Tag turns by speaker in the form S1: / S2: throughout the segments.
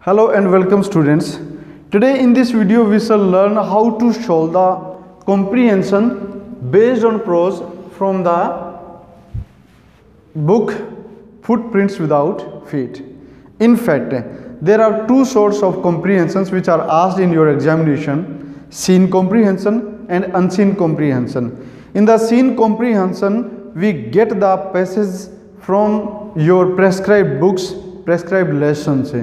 S1: Hello and welcome students. Today in this video we shall learn how to solve the comprehension based on prose from the book Footprints Without Feet. In fact, there are two sorts of comprehensions which are asked in your examination: seen comprehension and unseen comprehension. In the seen comprehension, we get the passage from your prescribed books, prescribed lessons.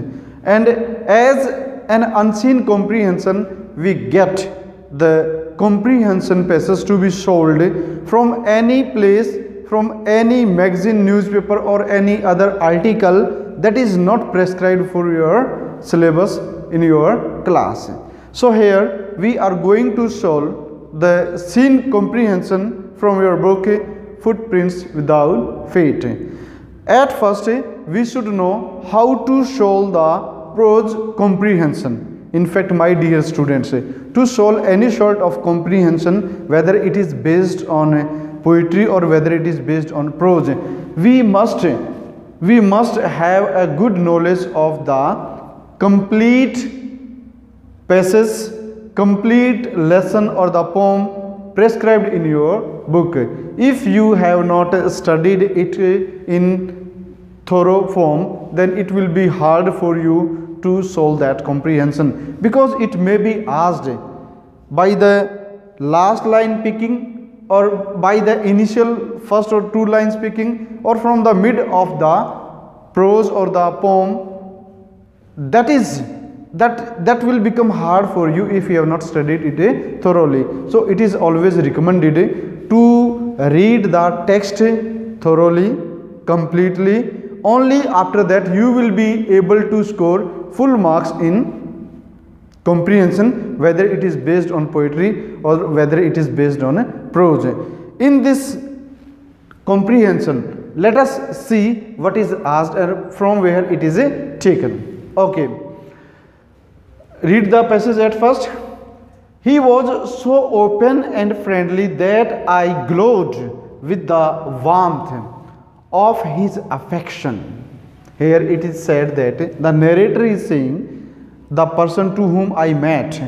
S1: And as an unseen comprehension, we get the comprehension passage to be solved from any place, from any magazine, newspaper or any other article that is not prescribed for your syllabus in your class. So here we are going to solve the seen comprehension from your book Footprints Without Feet. At first, we should know how to solve the prose comprehension. In fact, my dear students, to solve any sort of comprehension, whether it is based on poetry or whether it is based on prose, we must have a good knowledge of the complete passage, complete lesson or the poem prescribed in your book. If you have not studied it in thorough form, then it will be hard for you to solve that comprehension, because it may be asked by the last line picking or by the initial first or two lines picking or from the mid of the prose or the poem. That will become hard for you if you have not studied it thoroughly. So it is always recommended to read the text thoroughly, completely. Only after that you will be able to score full marks in comprehension, whether it is based on poetry or whether it is based on prose. In this comprehension, let us see what is asked and from where it is taken. Okay, read the passage at first. He was so open and friendly that I glowed with the warmth of his affection. Here it is said that the narrator is saying, the person to whom I met,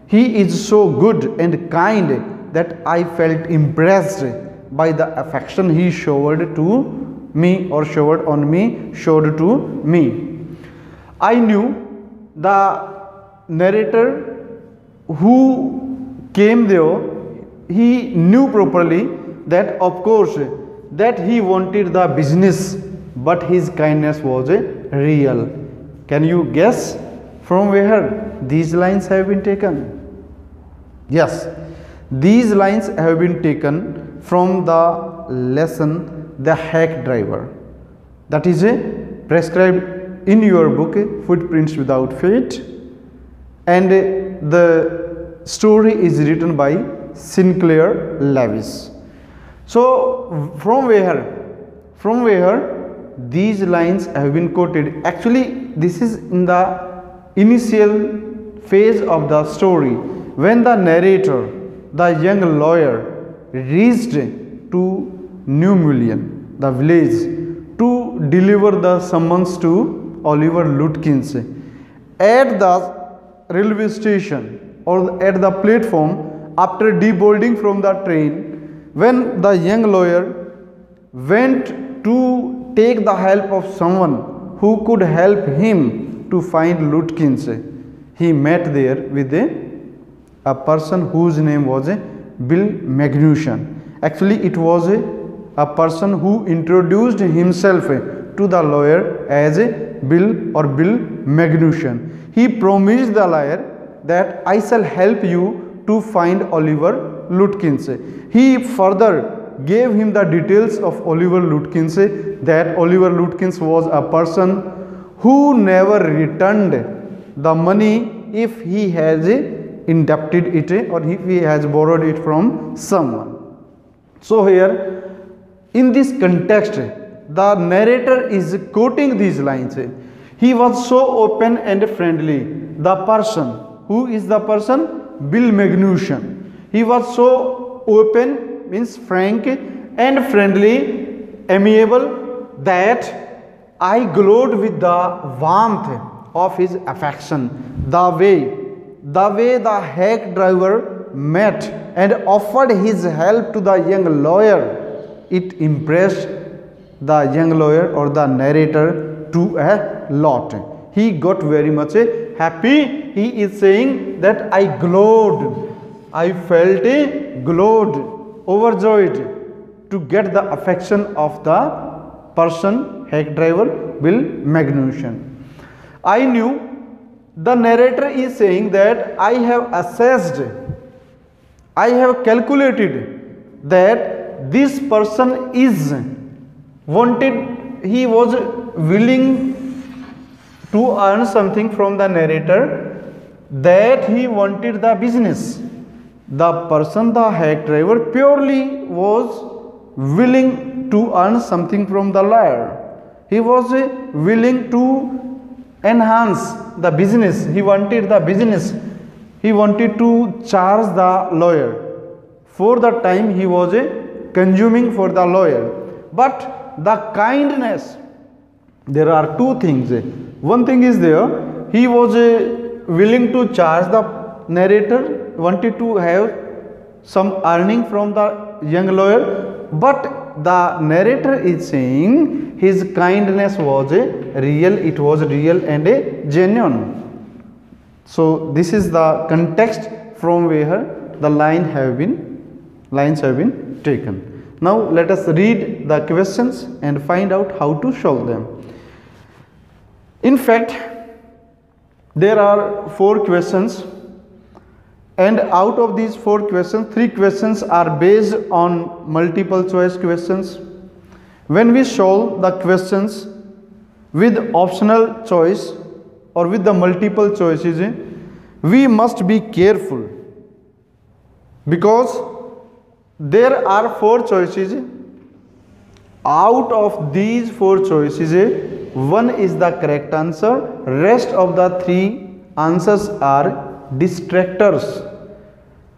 S1: he is so good and kind that I felt impressed by the affection he showed to me or showed to me. I knew the narrator who came there, he knew properly that of course that he wanted the business, but his kindness was real. Can you guess from where these lines have been taken? Yes, these lines have been taken from the lesson The Hack Driver, that is prescribed in your book Footprints Without Feet, and the story is written by Sinclair Lewis. So from where these lines have been quoted? Actually, this is in the initial phase of the story, when the narrator, the young lawyer, reached to New Mullion, the village, to deliver the summons to Oliver Lutkins. At the railway station or at the platform, after deboarding from the train, when the young lawyer went to take the help of someone who could help him to find Lutkins, he met there with a person whose name was Bill Magnuson. Actually, it was a person who introduced himself to the lawyer as Bill Magnuson. He promised the lawyer that I shall help you to find Oliver Lutkins. He further gave him the details of Oliver Lutkins, that Oliver Lutkins was a person who never returned the money if he has indebted it or if he has borrowed it from someone. So here in this context, the narrator is quoting these lines. He was so open and friendly. The person, who is the person? Bill Magnuson. He was so open, means frank and friendly, amiable, that I glowed with the warmth of his affection. The way the hack driver met and offered his help to the young lawyer, it impressed the young lawyer or the narrator to a lot. He got very much happy. He is saying that I felt glowed, overjoyed to get the affection of the person, hack driver, Bill Magnuson. I knew the narrator is saying that I have assessed, I have calculated that this person is wanted, he was willing to earn something from the narrator, that he wanted the business. The person, the hack driver, purely was willing to earn something from the lawyer. He was willing to enhance the business. He wanted the business. He wanted to charge the lawyer for the time he was consuming for the lawyer. But the kindness, there are two things. One thing is there, he was willing to charge the narrator, wanted to have some earning from the young lawyer, but the narrator is saying his kindness was real, it was real and genuine. So this is the context from where the lines have been taken. Now let us read the questions and find out how to solve them. In fact, there are 4 questions, and out of these 4 questions, 3 questions are based on multiple choice questions. When we solve the questions with optional choice or with the multiple choices, we must be careful, because there are 4 choices. Out of these 4 choices, one is the correct answer, rest of the 3 answers are distractors.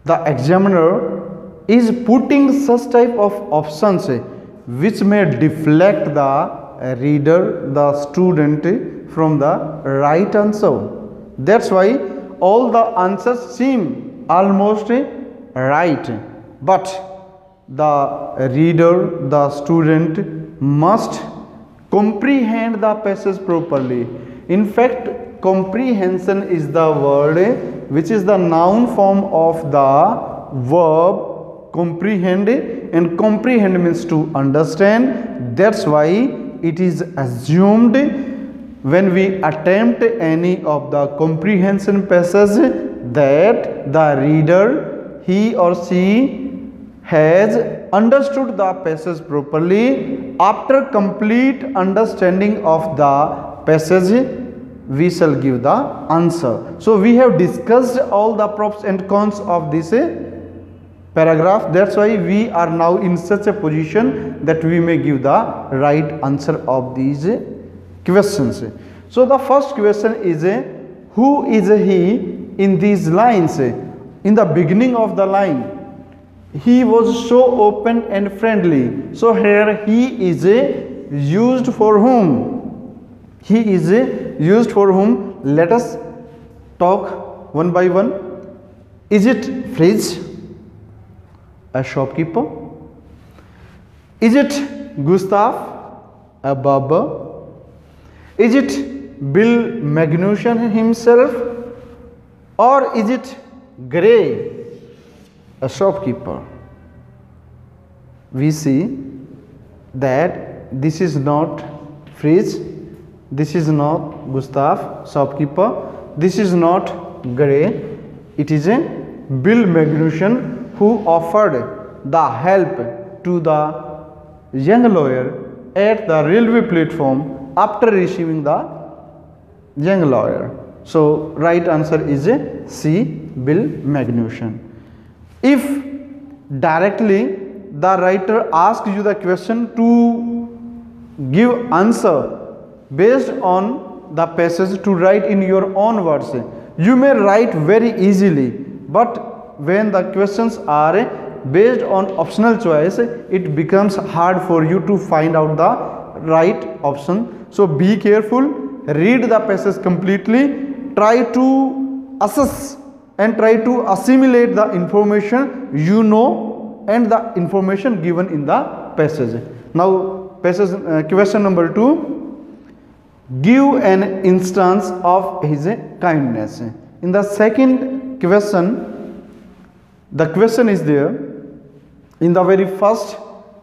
S1: The examiner is putting such type of options which may deflect the reader, the student, from the right answer. That's why all the answers seem almost right, but the reader, the student, must comprehend the passage properly. In fact, comprehension is the word which is the noun form of the verb comprehend, and comprehend means to understand. That's why it is assumed when we attempt any of the comprehension passage that the reader, he or she, has understood the passage properly. After complete understanding of the passage, we shall give the answer. So we have discussed all the pros and cons of this paragraph. That's why we are now in such a position that we may give the right answer of these questions. So the first question is, who is he in these lines? In the beginning of the line, he was so open and friendly. So here he is used for whom? He is used for whom? Let us talk one by one. Is it Fritz, a shopkeeper? Is it Gustav, a barber? Is it Bill Magnuson himself? Or is it Gray, a shopkeeper? We see that this is not Fritz, this is not Gustav, shopkeeper, this is not Gray, it is a Bill Magnuson who offered the help to the young lawyer at the railway platform after receiving the young lawyer. So right answer is C, Bill Magnuson. If directly the writer asks you the question to give answer based on the passage, to write in your own words, you may write very easily, but when the questions are based on optional choice, it becomes hard for you to find out the right option. So be careful read the passage completely, try to assess and try to assimilate the information you know and the information given in the passage. Now passage question number 2, give an instance of his kindness. In the second question, the question is there in the very first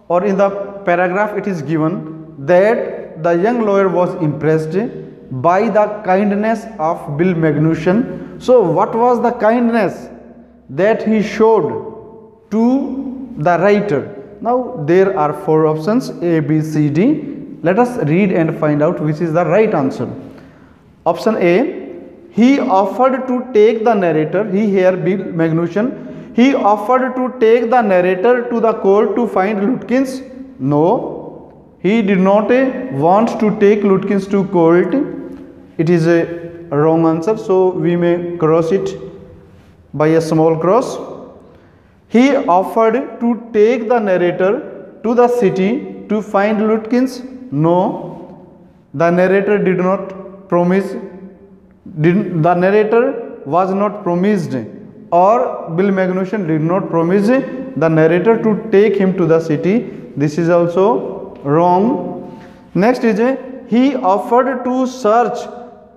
S1: or in the paragraph. It is given that the young lawyer was impressed by the kindness of Bill Magnuson. So what was the kindness that he showed to the writer? Now there are 4 options, A, B, C, D. Let us read and find out which is the right answer. Option A, he offered to take the narrator, he here Bill Magnuson, he offered to take the narrator to the court to find Lutkins. No, he did not want to take Lutkins to court. It is a wrong answer, so we may cross it by a small cross. He offered to take the narrator to the city to find Lutkins. No, the narrator did not promise, the narrator was not promised, or Bill Magnuson did not promise the narrator to take him to the city. This is also wrong. Next is he offered to search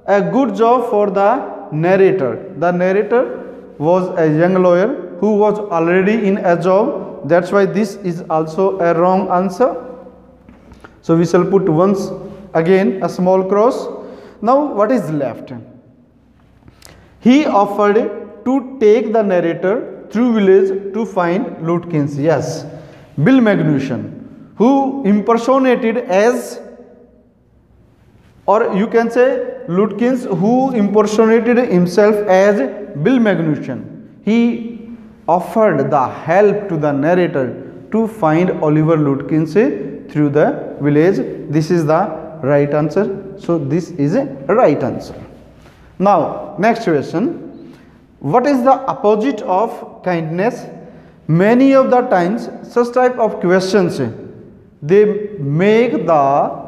S1: a good job for the narrator. The narrator was a young lawyer who was already in a job. That's why this is also a wrong answer. So we shall put once again a small cross. Now what is left? He offered to take the narrator through village to find Lutkins. Yes, Bill Magnuson, who impersonated as, or you can say Lutkins, who impersonated himself as Bill Magnuson. He offered the help to the narrator to find Oliver Lutkins through the village. This is the right answer. So this is a right answer. Now next question, what is the opposite of kindness? Many of the times such type of questions, they make the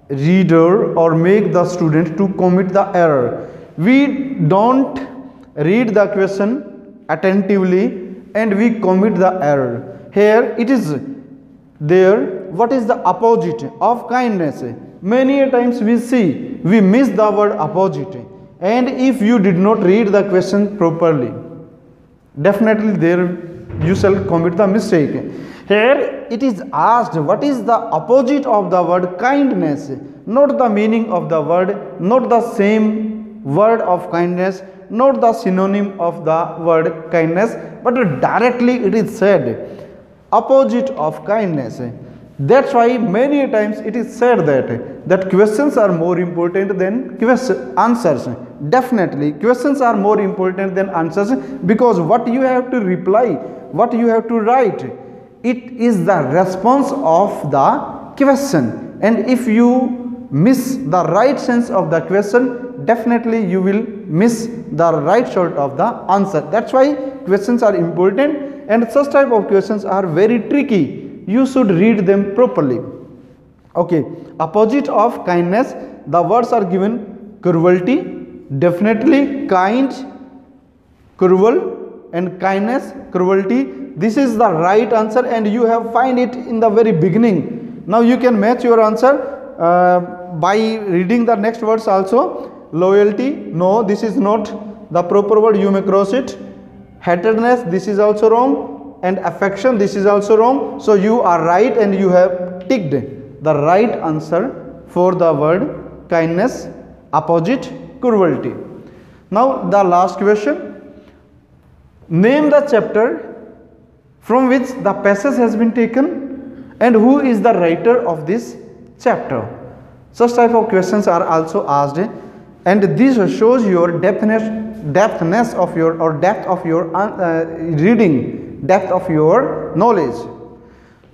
S1: reader or make the student to commit the error. We don't read the question attentively and we commit the error. Here it is there, what is the opposite of kindness? Many times we miss the word opposite, and if you did not read the question properly, definitely there you shall commit the mistake. Here it is asked what is the opposite of the word kindness, not the meaning of the word, not the same word of kindness, not the synonym of the word kindness, but directly it is said opposite of kindness. That's why many times it is said that questions are more important than answers. Definitely questions are more important than answers, because what you have to reply, what you have to write, it is the response of the question, and if you miss the right sense of the question, definitely you will miss the right sort of the answer. That's why questions are important, and such type of questions are very tricky. You should read them properly. Okay, opposite of kindness, the words are given cruelty, definitely kind, cruel, and kindness, cruelty. This is the right answer, and you have find it in the very beginning. Now you can match your answer by reading the next words also. Loyalty, no, this is not the proper word, you may cross it. Hatredness, this is also wrong. And affection, this is also wrong. So you are right, and you have ticked the right answer for the word kindness, opposite cruelty. Now the last question, name the chapter from which the passage has been taken and who is the writer of this chapter. Such type of questions are also asked, and this shows your depthness of your, or depth of your reading, depth of your knowledge,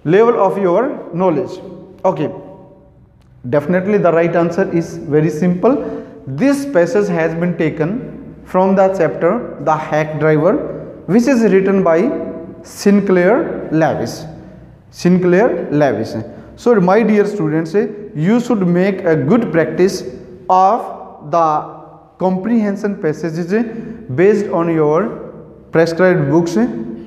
S1: level of your knowledge. Okay, definitely the right answer is very simple. This passage has been taken from the chapter The Hack Driver, which is written by Sinclair Lewis. Sinclair Lewis. So my dear students, you should make a good practice of the comprehension passages based on your prescribed books,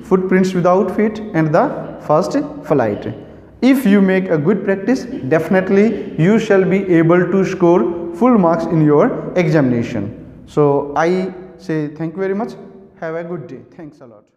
S1: Footprints Without Feet and The First Flight. If you make a good practice, definitely you shall be able to score full marks in your examination. So I say thank you very much. Have a good day. Thanks a lot.